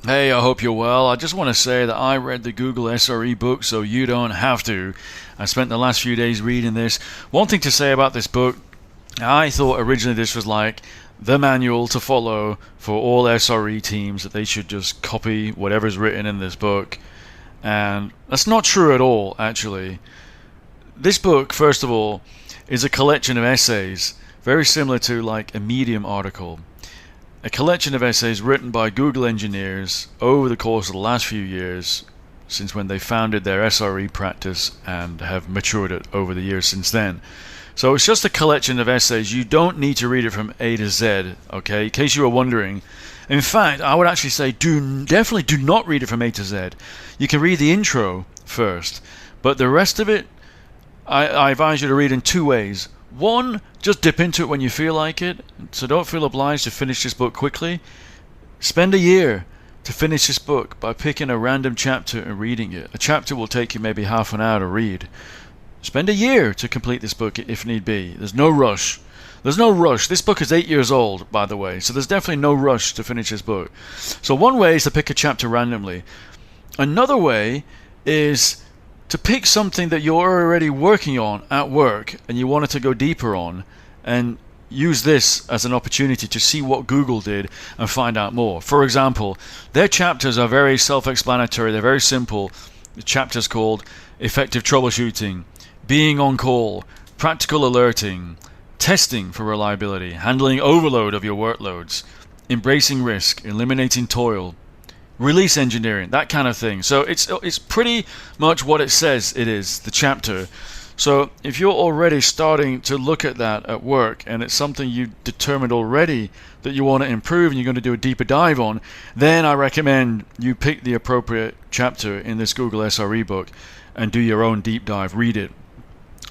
Hey, I hope you're well. I just want to say that I read the Google SRE book, so you don't have to. I spent the last few days reading this. One thing to say about this book, I thought originally this was like the manual to follow for all SRE teams, that they should just copy whatever's written in this book. And that's not true at all, actually. This book, first of all, is a collection of essays, very similar to like a Medium article. A collection of essays written by Google engineers over the course of the last few years, since when they founded their SRE practice, and have matured it over the years since then. So it's just a collection of essays. You don't need to read it from A to Z, okay, in case you were wondering. In fact, I would actually say definitely do not read it from A to Z. You can read the intro first, but the rest of it, I advise you to read in two ways. One, just dip into it when you feel like it, so don't feel obliged to finish this book quickly. Spend a year to finish this book by picking a random chapter and reading it. A chapter will take you maybe half an hour to read. Spend a year to complete this book if need be. There's no rush. There's no rush. This book is 8 years old, by the way, so there's definitely no rush to finish this book. So one way is to pick a chapter randomly. Another way is to pick something that you're already working on at work and you wanted to go deeper on, and use this as an opportunity to see what Google did and find out more. For example, their chapters are very self-explanatory. They're very simple. The chapter's called Effective Troubleshooting, Being on Call, Practical Alerting, Testing for Reliability, Handling Overload of Your Workloads, Embracing Risk, Eliminating Toil, Release Engineering, that kind of thing. So it's pretty much what it says it is, the chapter. So if you're already starting to look at that at work, and it's something you determined already that you want to improve and you're going to do a deeper dive on, then I recommend you pick the appropriate chapter in this Google SRE book and do your own deep dive, read it,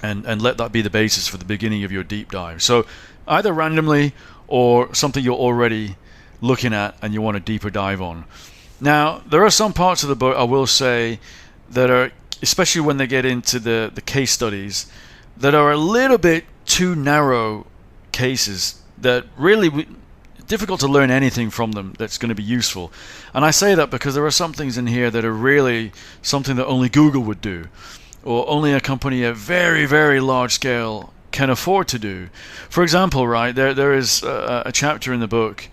and let that be the basis for the beginning of your deep dive. So either randomly or something you're already looking at and you want a deeper dive on. Now, there are some parts of the book, I will say, that are, especially when they get into the case studies, that are a little bit too narrow cases, that really difficult to learn anything from them that's going to be useful. And I say that because there are some things in here that are really something that only Google would do, or only a company at very, very large scale can afford to do. For example, right, there is a chapter in the book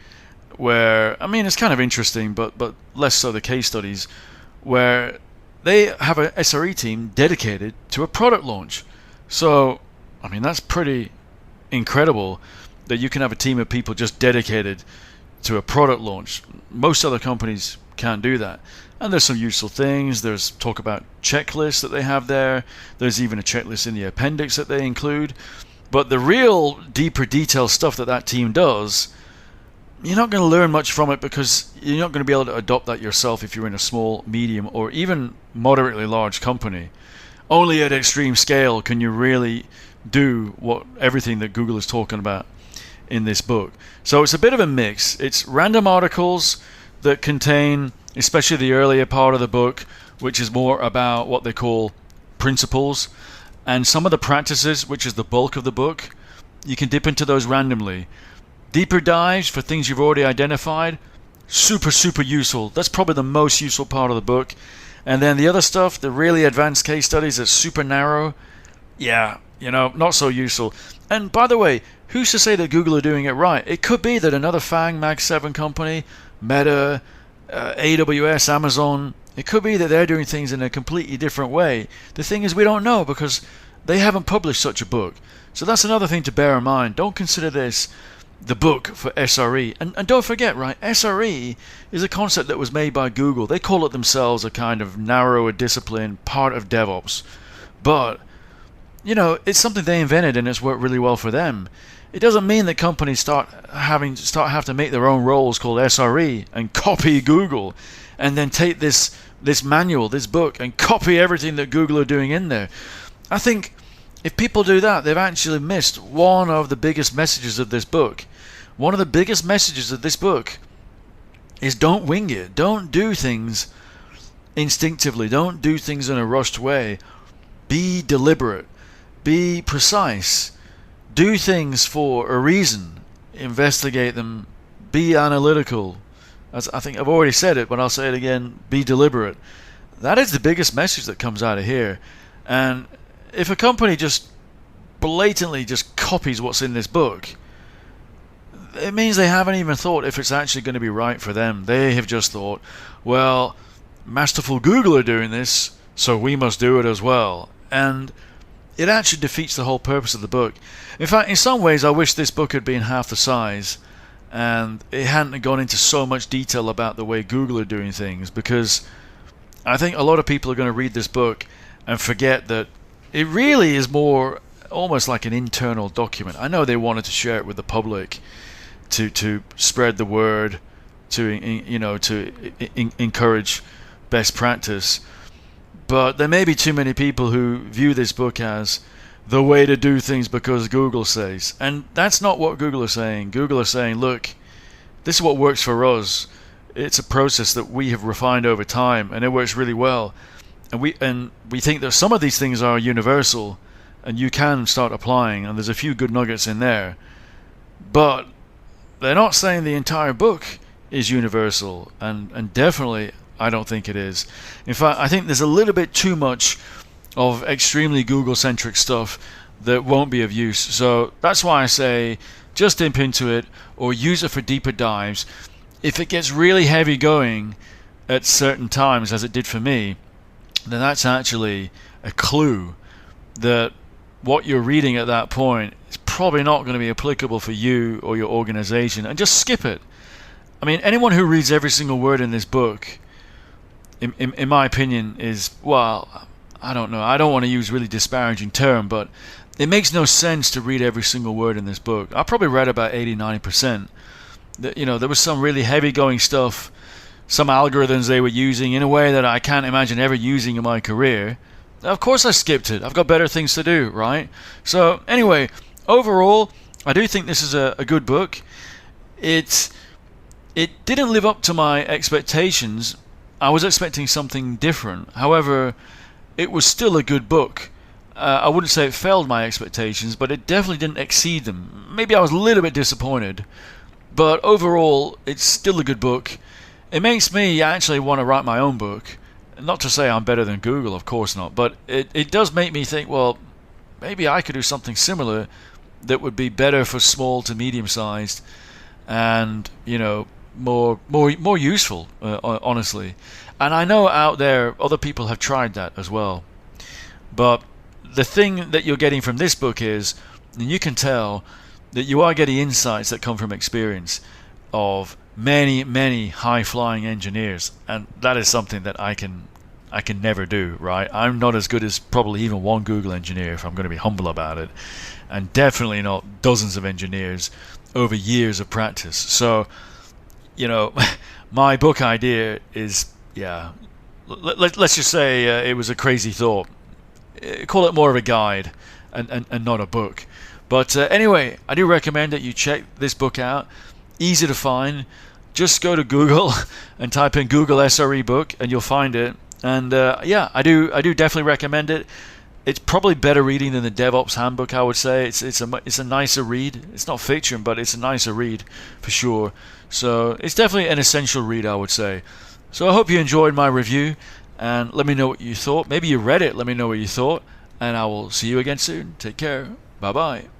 where, I mean, it's kind of interesting, but less so the case studies, where they have a SRE team dedicated to a product launch. So, I mean, that's pretty incredible that you can have a team of people just dedicated to a product launch. Most other companies can't do that. And there's some useful things. There's talk about checklists that they have there. There's even a checklist in the appendix that they include. But the real deeper detail stuff that team does, you're not going to learn much from it, because you're not going to be able to adopt that yourself if you're in a small, medium, or even moderately large company. Only at extreme scale can you really do everything that Google is talking about in this book. So it's a bit of a mix. It's random articles that contain, especially the earlier part of the book, which is more about what they call principles, and some of the practices, which is the bulk of the book. You can dip into those randomly. Deeper dives for things you've already identified, super useful. That's probably the most useful part of the book. And then the other stuff, the really advanced case studies that's super narrow, yeah, not so useful. And by the way, who's to say that Google are doing it right? It could be that another FANG Mag 7 company, Meta, AWS, Amazon, it could be that they're doing things in a completely different way. The thing is, we don't know, because they haven't published such a book. So that's another thing to bear in mind. Don't consider this the book for SRE. And don't forget, right, SRE is a concept that was made by Google. They call it themselves a kind of narrower discipline, part of DevOps. But, it's something they invented and it's worked really well for them. It doesn't mean that companies have to make their own roles called SRE and copy Google, and then take this manual, this book, and copy everything that Google are doing in there. I think if people do that, they've actually missed one of the biggest messages of this book. One of the biggest messages of this book is don't wing it. Don't do things instinctively. Don't do things in a rushed way. Be deliberate. Be precise. Do things for a reason. Investigate them. Be analytical. As I think I've already said it, but I'll say it again, be deliberate. That is the biggest message that comes out of here. And if a company just blatantly just copies what's in this book, it means they haven't even thought if it's actually going to be right for them. They have just thought, well, masterful Google are doing this, so we must do it as well. And it actually defeats the whole purpose of the book. In fact, in some ways, I wish this book had been half the size and it hadn't gone into so much detail about the way Google are doing things, because I think a lot of people are going to read this book and forget that it really is more almost like an internal document. I know they wanted to share it with the public to spread the word, to encourage best practice, but there may be too many people who view this book as the way to do things because Google says, and that's not what Google are saying. Google are saying, look, this is what works for us. It's a process that we have refined over time, and it works really well. And we think that some of these things are universal, and you can start applying. And there's a few good nuggets in there, but they're not saying the entire book is universal, and definitely I don't think it is. In fact, I think there's a little bit too much of extremely Google-centric stuff that won't be of use. So that's why I say just dip into it or use it for deeper dives. If it gets really heavy going at certain times, as it did for me, then that's actually a clue that what you're reading at that point is probably not going to be applicable for you or your organization, and just skip it. I mean, anyone who reads every single word in this book, in my opinion, is, well, I don't know, I don't want to use really disparaging term, but it makes no sense to read every single word in this book. I probably read about 80-90%. There was some really heavy going stuff, some algorithms they were using in a way that I can't imagine ever using in my career. Of course I skipped it. I've got better things to do, right? So anyway, overall, I do think this is a good book. It didn't live up to my expectations. I was expecting something different. However, it was still a good book. I wouldn't say it failed my expectations, but it definitely didn't exceed them. Maybe I was a little bit disappointed, but overall, it's still a good book. It makes me actually want to write my own book. Not to say I'm better than Google, of course not, but it does make me think, well, maybe I could do something similar that would be better for small to medium-sized and, more useful, honestly. And I know out there other people have tried that as well. But the thing that you're getting from this book is, and you can tell that you are getting insights that come from experience of many high-flying engineers, and that is something that I can never do, right? I'm not as good as probably even one Google engineer, if I'm going to be humble about it, and definitely not dozens of engineers over years of practice. So, my book idea is, let's just say it was a crazy thought. Call it more of a guide and not a book. But anyway, I do recommend that you check this book out. Easy to find. Just go to Google and type in Google SRE book and you'll find it. And I do definitely recommend it. It's probably better reading than the DevOps Handbook, I would say. It's a nicer read. It's not fiction, but it's a nicer read for sure. So it's definitely an essential read, I would say. So I hope you enjoyed my review, and let me know what you thought. Maybe you read it. Let me know what you thought, and I will see you again soon. Take care. Bye-bye.